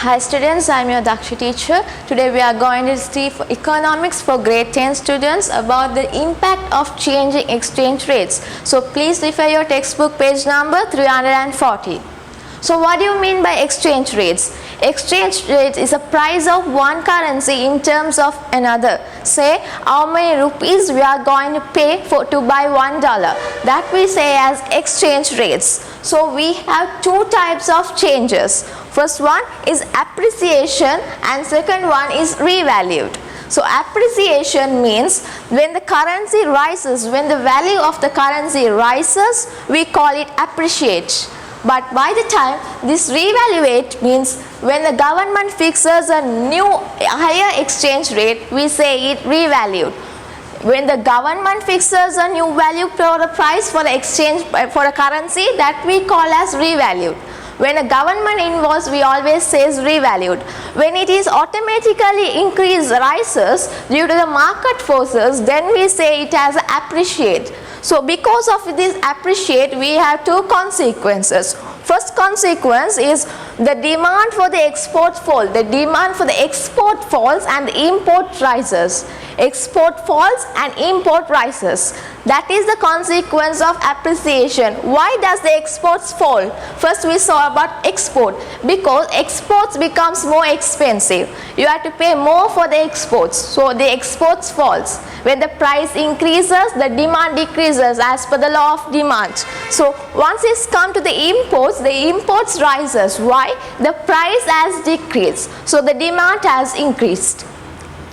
Hi students, I am your Daksha teacher. Today we are going to see economics for grade 10 students about the impact of changing exchange rates. So please refer your textbook page number 340. So what do you mean by exchange rates? Exchange rate is a price of one currency in terms of another. Say how many rupees we are going to pay to buy $1. That we say as exchange rates. So we have two types of changes. First one is appreciation and second one is revalued. So appreciation means when the currency rises, when the value of the currency rises, we call it appreciate. But by the time this revaluate means when the government fixes a new higher exchange rate, we say it revalued. When the government fixes a new value for the price for the exchange for a currency, that we call as revalued. When a government invoice, we always says revalued. When it is automatically rises due to the market forces, then we say it as appreciate. So because of this appreciate, we have two consequences. First consequence is the demand for the export falls. The demand for the export falls and the import rises. Export falls and import rises. That is the consequence of appreciation. Why does the exports fall? First we saw about export. Because exports becomes more expensive. You have to pay more for the exports. So the exports falls. When the price increases, the demand decreases as per the law of demand. So once it's come to the imports rises. Why? The price has decreased. So the demand has increased.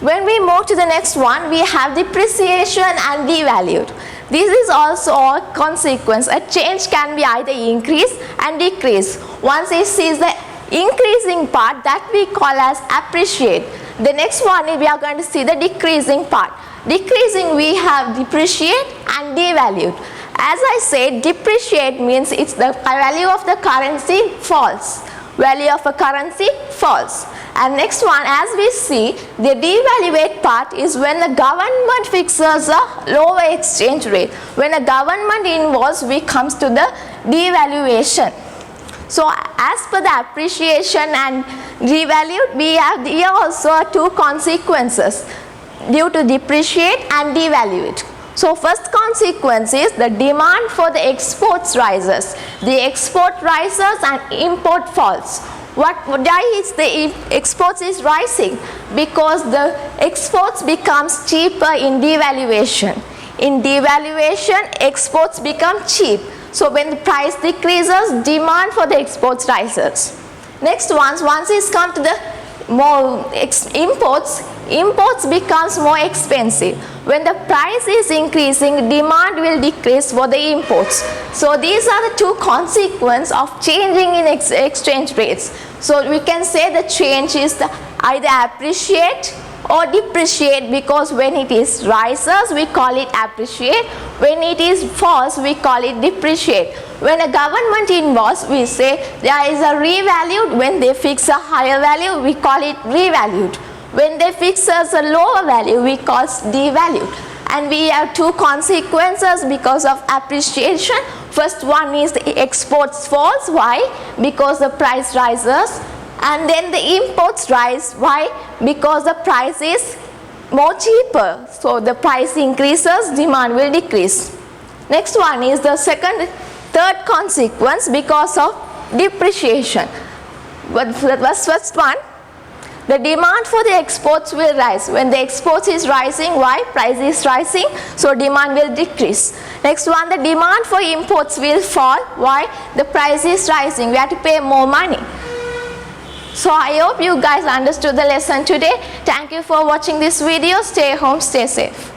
When we move to the next one, we have depreciation and devalued. This is also a consequence. A change can be either increase and decrease. Once it sees the increasing part, that we call as appreciate. The next one we are going to see the decreasing part. Decreasing, we have depreciate and devalued. As I said, depreciate means it's the value of the currency falls. Value of a currency falls. And next one, as we see, the devaluate part is when the government fixes a lower exchange rate. When a government involves, we comes to the devaluation. So as per the appreciation and devalued, we have here also two consequences due to depreciate and devaluate. So first consequence is the demand for the exports rises. The export rises and import falls. Why is the exports is rising? Because the exports becomes cheaper in devaluation. In devaluation, exports become cheap. So when the price decreases, demand for the exports rises. Next once it's come to the more imports becomes more expensive. When the price is increasing, demand will decrease for the imports. So these are the two consequences of changing in exchange rates. So we can say the change is either appreciate or depreciate, because when it is rises, we call it appreciate. When it is falls, we call it depreciate. When a government involves, we say there is a revalued. When they fix a higher value, we call it revalued. When they fix a lower value, we call it devalued. And we have two consequences because of appreciation. First one is the exports falls. Why? Because the price rises. And then the imports rise. Why? Because the price is more cheaper. So the price increases, demand will decrease. Next one is the third consequence because of depreciation. What was first one? The demand for the exports will rise. When the exports is rising, why? Price is rising, so demand will decrease. Next one, the demand for imports will fall. Why? The price is rising. We have to pay more money. So I hope you guys understood the lesson today. Thank you for watching this video. Stay home, stay safe.